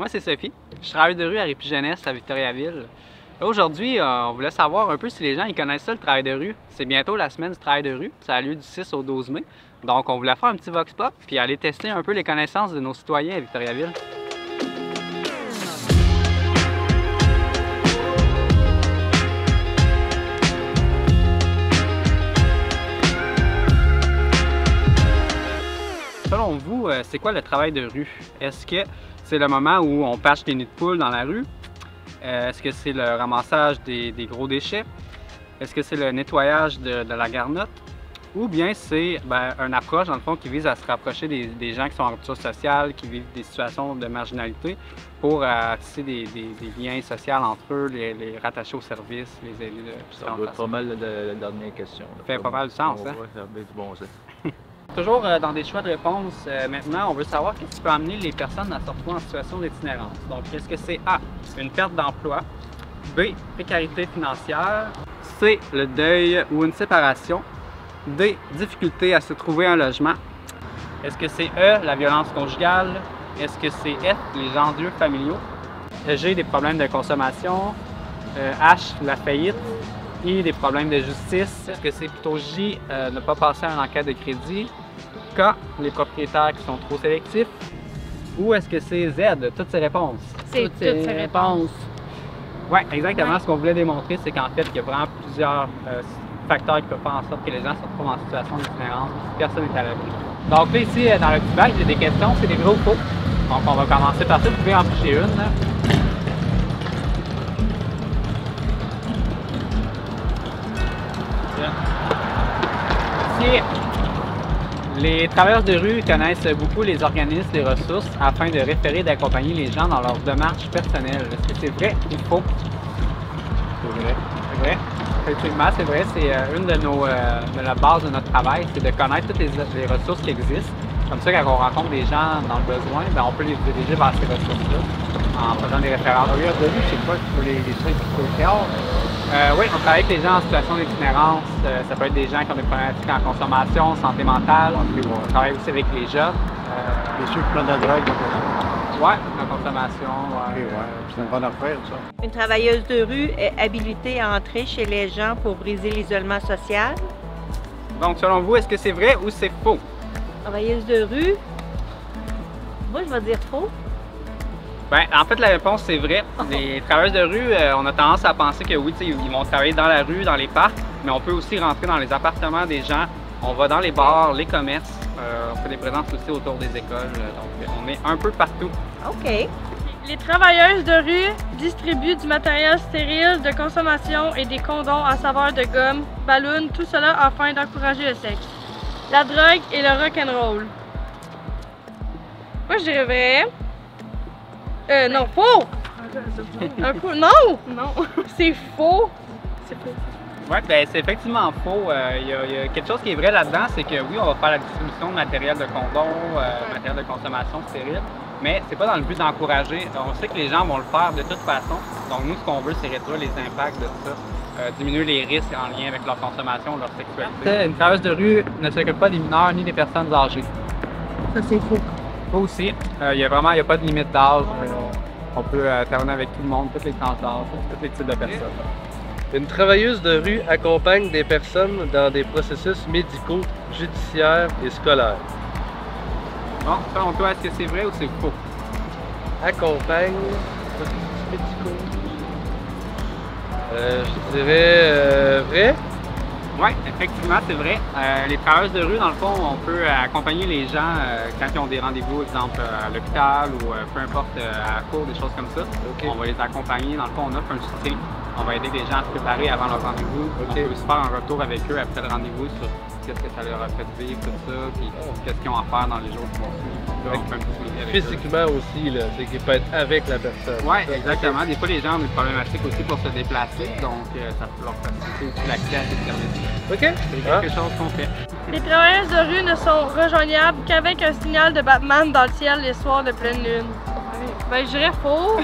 Moi, c'est Sophie. Je travaille de rue à Répi-Jeunesse à Victoriaville. Aujourd'hui, on voulait savoir un peu si les gens ils connaissent ça, le travail de rue. C'est bientôt la semaine du travail de rue. Ça a lieu du 6 au 12 mai. Donc, on voulait faire un petit vox pop puis aller tester un peu les connaissances de nos citoyens à Victoriaville. Selon vous, c'est quoi le travail de rue? Est-ce que c'est le moment où on patche des nids de poules dans la rue? Est-ce que c'est le ramassage des gros déchets? Est-ce que c'est le nettoyage de la garnotte? Ou bien c'est une approche, dans le fond, qui vise à se rapprocher des gens qui sont en rupture sociale, qui vivent des situations de marginalité, pour tisser des liens sociaux entre eux, les rattacher au service, les aider de Ça doit être pas mal la dernière question. Ça fait pas mal de sens, hein? Ouais, ça fait du bon sens. Toujours dans des choix de réponse, maintenant, on veut savoir qu'est-ce qui peut amener les personnes à se retrouver en situation d'itinérance. Donc, est-ce que c'est A, une perte d'emploi, B, précarité financière, C, le deuil ou une séparation, D, difficulté à se trouver un logement, est-ce que c'est E, la violence conjugale, est-ce que c'est F, les enjeux familiaux, G, des problèmes de consommation, H, la faillite, I, des problèmes de justice, est-ce que c'est plutôt J, ne pas passer à une enquête de crédit, K, les propriétaires qui sont trop sélectifs, ou est-ce que c'est Z, toutes ces réponses? C'est toutes ces réponses. Oui, exactement. Ouais. Ce qu'on voulait démontrer, c'est qu'en fait, il y a vraiment plusieurs facteurs qui peuvent faire en sorte que les gens se retrouvent en situation d'itinérance, personne n'est à l'abri. Donc là, ici, dans le petit bac, j'ai des questions, c'est des vrais ou faux. Donc on va commencer par ça, vous pouvez en toucher une. Là. Ici, les travailleurs de rue connaissent beaucoup les organismes des ressources afin de référer et d'accompagner les gens dans leurs démarches personnelles. Est-ce que c'est vrai ou faux? C'est vrai. C'est vrai. Effectivement, c'est vrai. C'est une de la base de notre travail, c'est de connaître toutes les ressources qui existent. Comme ça, quand on rencontre des gens dans le besoin, on peut les diriger vers ces ressources-là en faisant des références. Travailleurs de rue, c'est quoi pour les services sociaux? Oui, on travaille avec les gens en situation d'itinérance. Ça peut être des gens qui ont des problématiques en consommation, santé mentale. On travaille aussi avec les jeunes. Bien sûr, plein de drogue. Oui, la consommation. Ouais. C'est une bonne affaire, ça. Une travailleuse de rue est habilitée à entrer chez les gens pour briser l'isolement social. Donc, selon vous, est-ce que c'est vrai ou c'est faux? Travailleuse de rue, moi je vais dire faux. En fait, la réponse, c'est vrai. Les travailleurs de rue, on a tendance à penser que oui, ils vont travailler dans la rue, dans les parcs, mais on peut aussi rentrer dans les appartements des gens. On va dans les bars, les commerces. On fait des présences aussi autour des écoles. Donc, on est un peu partout. OK. Les travailleuses de rue distribuent du matériel stérile de consommation et des condoms à saveur de gomme, ballon, tout cela afin d'encourager le sexe, la drogue et le rock'n'roll. Moi, je dirais vrai. Non, faux! Non! Non! C'est faux! C'est faux. Oui, c'est effectivement faux. Il y a quelque chose qui est vrai là-dedans, c'est que oui, on va faire la distribution de matériel de condom, matériel de consommation stérile, mais c'est pas dans le but d'encourager. On sait que les gens vont le faire de toute façon. Donc nous, ce qu'on veut, c'est réduire les impacts de ça, diminuer les risques en lien avec leur consommation, leur sexualité. Une travailleuse de rue ne s'occupe pas des mineurs ni des personnes âgées. Ça, c'est faux. Faux aussi. Il n'y a pas de limite d'âge. On peut terminer avec tout le monde, toutes les tranches d'âge, tous les types de personnes. Une travailleuse de rue accompagne des personnes dans des processus médicaux, judiciaires et scolaires. Bon, selon toi, est-ce que c'est vrai ou c'est faux? Accompagne processus médicaux. Je dirais vrai. Oui, effectivement, c'est vrai. Les travailleuses de rue, dans le fond, on peut accompagner les gens quand ils ont des rendez-vous, exemple à l'hôpital ou peu importe, à la cour, des choses comme ça. Okay. On va les accompagner. Dans le fond, on offre un soutien. On va aider les gens à se préparer avant leur rendez-vous. Okay. On peut aussi faire un retour avec eux après le rendez-vous sur qu'est-ce que ça leur a fait vivre, tout ça, puis qu'est-ce qu'ils ont à faire dans les jours qui vont suivre. Donc, physiquement aussi, c'est qu'il peut être avec la personne. Oui, exactement. Des fois, les gens ont des problématiques aussi pour se déplacer, donc ça peut leur faciliter aussi l'accès à ces services. OK. C'est quelque chose qu'on fait. Les travailleuses de rue ne sont rejoignables qu'avec un signal de Batman dans le ciel les soirs de pleine lune. Ben, je dirais faux.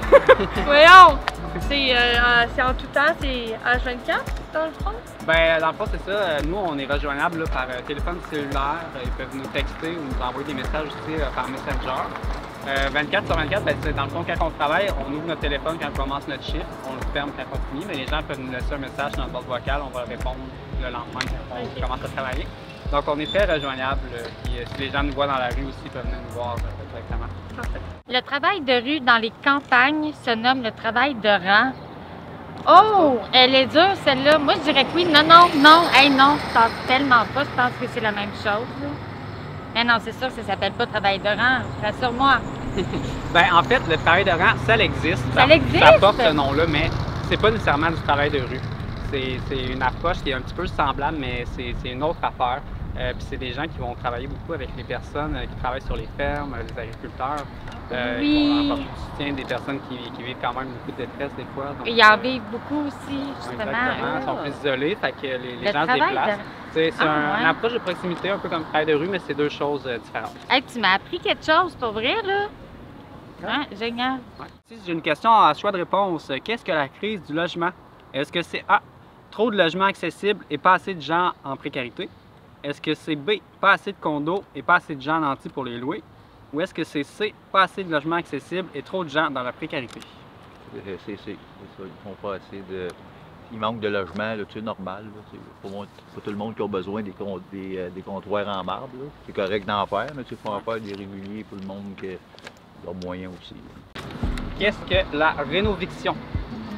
Voyons! C'est en tout temps, c'est H24 dans le fond? Dans le fond, c'est ça. Nous, on est rejoignables là, par téléphone cellulaire. Ils peuvent nous texter ou nous envoyer des messages aussi par Messenger. 24 sur 24, ben, c'est dans le fond, quand on travaille, on ouvre notre téléphone quand on commence notre chiffre, on le ferme quand on finit, mais les gens peuvent nous laisser un message dans notre boîte vocale, on va répondre le lendemain quand on commence à travailler. Donc, on est très rejoignable, puis si les gens nous voient dans la rue aussi, ils peuvent venir nous voir directement. Le travail de rue dans les campagnes se nomme le travail de rang. Oh, elle est dure celle-là. Moi, je dirais que oui. Non, non, non. Hey, non, je pense tellement pas. Je pense que c'est la même chose. Là. Mais non, c'est sûr que ça s'appelle pas travail de rang. Rassure-moi. Ben, en fait, le travail de rang, ça existe. Ça existe? Ça porte ce nom-là, mais c'est pas nécessairement du travail de rue. C'est une approche qui est un petit peu semblable, mais c'est une autre affaire. Puis c'est des gens qui vont travailler beaucoup avec les personnes qui travaillent sur les fermes, les agriculteurs. Oui. Ils vont apporter du soutien des personnes qui vivent quand même beaucoup de détresse des fois. Donc, Ils en vivent beaucoup aussi, justement. Exactement, ils sont plus isolés, fait que les Le gens se travail déplacent. C'est Ah, une ouais. approche de proximité, un peu comme le travail de rue, mais c'est deux choses différentes. Hey, tu m'as appris quelque chose, pour vrai, là? Hein? Génial. Ouais. Si j'ai une question à choix de réponse, qu'est-ce que la crise du logement? Est-ce que c'est A, trop de logements accessibles et pas assez de gens en précarité? Est-ce que c'est B, pas assez de condos et pas assez de gens nantis pour les louer? Ou est-ce que c'est C, pas assez de logements accessibles et trop de gens dans la précarité? C'est ça. Ils font pas assez de. Il manque de logement, là, tu sais, normal. C'est pas tout le monde qui a besoin des comptoirs en marbre. là. C'est correct d'en faire, mais il faut en faire des réguliers pour le monde qui a moyen aussi. Qu'est-ce que la rénoviction?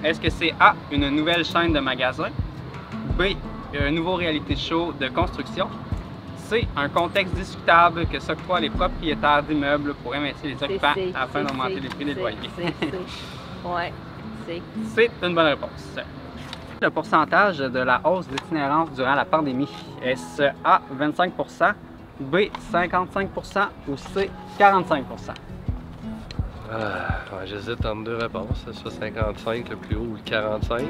Est-ce que c'est A, une nouvelle chaîne de magasins? B, un nouveau reality show de construction? C, un contexte discutable que s'octroient les propriétaires d'immeubles pour investir les occupants afin d'augmenter les prix des loyers? Ouais, c'est. C'est une bonne réponse. Le pourcentage de la hausse d'itinérance durant la pandémie, est-ce A, 25 %, B, 55 % ou C, 45 %? Ouais, j'hésite entre deux réponses, soit 55 le plus haut ou le 45,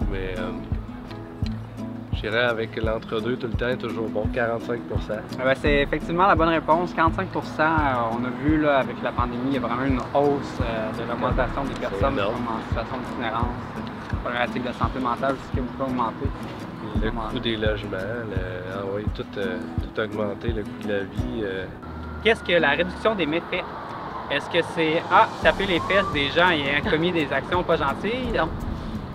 mais j'irais avec l'entre-deux tout le temps, toujours bon, 45 Ben, c'est effectivement la bonne réponse, 45 %. On a vu là, avec la pandémie, il y a vraiment une hausse de l'augmentation des personnes énorme. en situation d'itinérance. La problématique de santé mentale aussi qui a beaucoup augmenté. Le coût des logements, tout augmenté, le coût de la vie. Qu'est-ce que la réduction des méfaits? Est-ce que c'est A, taper les fesses des gens ayant commis des actions pas gentilles? Non.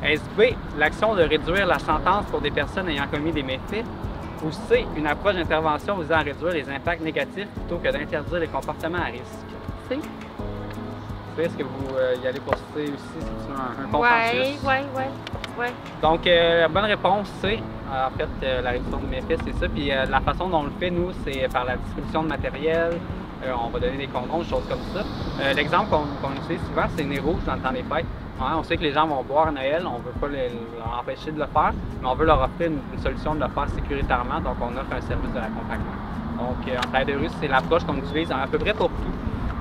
Est-ce B, l'action de réduire la sentence pour des personnes ayant commis des méfaits? Ou C, une approche d'intervention visant à réduire les impacts négatifs plutôt que d'interdire les comportements à risque? C. Est-ce que vous y allez pour C aussi? C'est un consensus? Oui. Donc, la bonne réponse, c'est, en fait, la réduction des méfaits, c'est ça. Puis la façon dont on le fait, nous, c'est par la distribution de matériel. On va donner des condoms, des choses comme ça. L'exemple qu'on utilise souvent, c'est nez rouge dans le temps des fêtes. Ouais, on sait que les gens vont boire à Noël, on ne veut pas leur empêcher de le faire, mais on veut leur offrir une solution de le faire sécuritairement, donc on offre un service de l'accompagnement. Donc, en travail de rue, c'est l'approche qu'on utilise à peu près pour tout.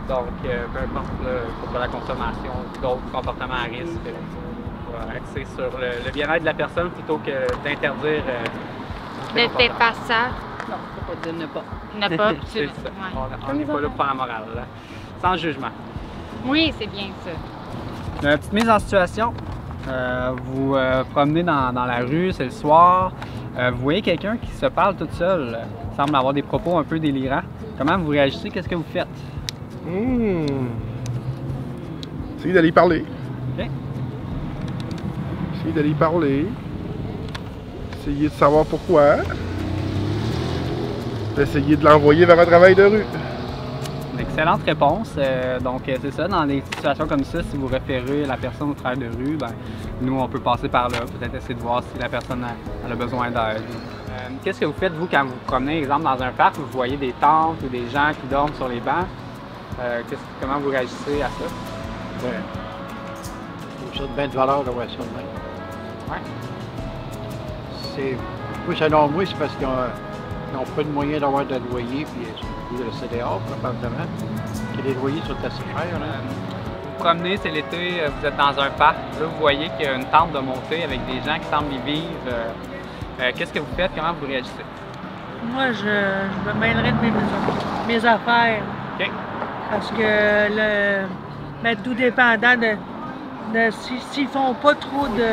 Donc, peu importe pour la consommation, d'autres comportements à risque, pour axer sur le bien-être de la personne plutôt que d'interdire. Ne fais pas ça. Non, faut pas dire ne pas. Ne pas. C'est ça. On n'est pas là pour la morale, là. Sans jugement. Oui, c'est bien ça. Une petite mise en situation. Vous promenez dans la rue, c'est le soir. Vous voyez quelqu'un qui se parle toute seule, semble avoir des propos un peu délirants. Comment vous réagissez? Qu'est-ce que vous faites? Essayez d'aller y parler. OK. Essayez d'aller y parler. Essayez de savoir pourquoi. Essayez de l'envoyer vers un travail de rue. Une excellente réponse. Donc, c'est ça, dans des situations comme ça, si vous référez la personne au travail de rue, ben, nous, on peut passer par là, peut-être essayer de voir si la personne a besoin d'aide. Qu'est-ce que vous faites, vous, quand vous vous promenez, exemple, dans un parc, vous voyez des tentes ou des gens qui dorment sur les bancs? Comment vous réagissez à ça? Ben, je trouve ça de bien de valeur de voir ça de même. Ouais. Moi, selon moi, c'est parce qu'ils n'ont pas de moyen d'avoir de loyer, puis ils doivent rester dehors, probablement. Que les loyers sont assez chers. Là. Vous promenez, c'est l'été, vous êtes dans un parc, là, vous voyez qu'il y a une tente de montée avec des gens qui semblent y vivre. Qu'est-ce que vous faites? Comment vous réagissez? Moi, je me mêlerais de mes affaires. OK. Parce que tout dépendant de s'ils font pas trop de.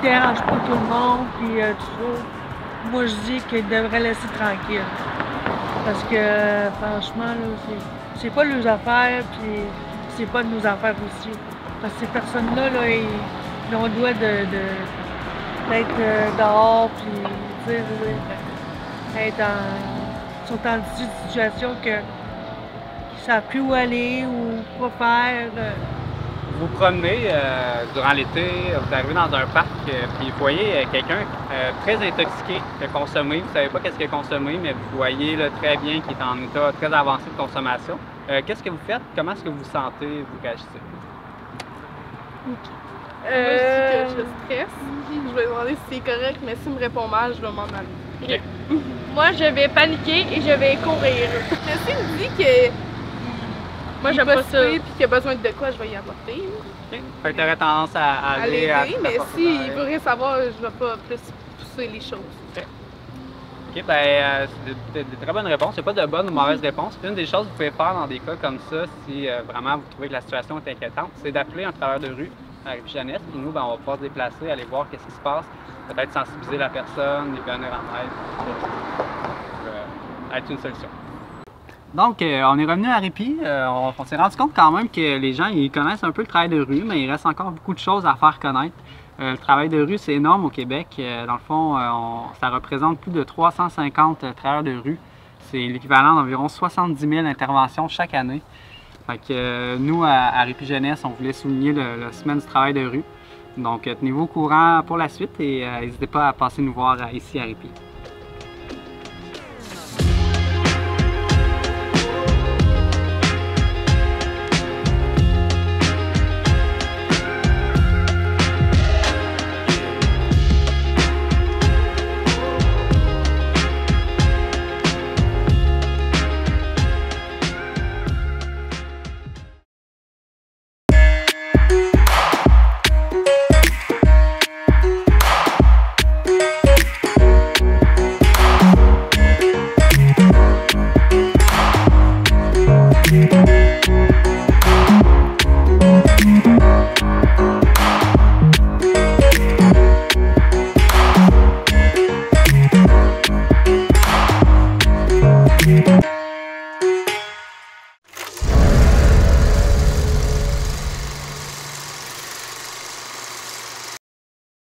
Dérangent pas tout le monde, puis tout ça. Moi, je dis qu'ils devraient laisser tranquille. Parce que, franchement, là, c'est pas leurs affaires, puis c'est pas de nos affaires aussi. Parce que ces personnes-là, là, ils ont le droit d'être dehors, puis, tu sais, sont dans une situation qu'ils ne savent plus où aller ou quoi faire. Vous vous promenez durant l'été, vous arrivez dans un parc, puis vous voyez quelqu'un très intoxiqué qui a consommé. Vous ne savez pas qu'est-ce qu'il a consommé, mais vous voyez là, très bien qu'il est en état très avancé de consommation. Qu'est-ce que vous faites? Comment est-ce que vous vous sentez? Vous réagissez? Moi, je dis que je stresse. Je vais demander si c'est correct, mais s'il me répond mal, je vais m'en aller. Okay. Moi, je vais paniquer et je vais courir. Mais s'il me dit que moi, j'aime pas ça. Puis qu'il a besoin de quoi, je vais y apporter. Okay. Fait que tu aurais tendance à aller l'aider, mais s'il veut rien savoir, je vais pas plus pousser les choses. Okay. OK, ben c'est des très bonnes réponses. Il n'y a pas de bonnes ou mauvaises réponses. Une des choses que vous pouvez faire dans des cas comme ça, si vraiment vous trouvez que la situation est inquiétante, c'est d'appeler un travailleur de rue à Répi-Jeunesse. Puis nous, ben, on va pouvoir se déplacer, aller voir qu'est-ce qui se passe, peut-être sensibiliser la personne, lui venir en aide. Ça peut être une solution. Donc, on est revenu à Répi. On s'est rendu compte quand même que les gens ils connaissent un peu le travail de rue, mais il reste encore beaucoup de choses à faire connaître. Le travail de rue, c'est énorme au Québec. Dans le fond, ça représente plus de 350 travailleurs de rue. C'est l'équivalent d'environ 70 000 interventions chaque année. Fait que, nous, à Répi-Jeunesse, on voulait souligner la semaine du travail de rue. Donc, tenez-vous au courant pour la suite et n'hésitez pas à passer nous voir ici à Répi.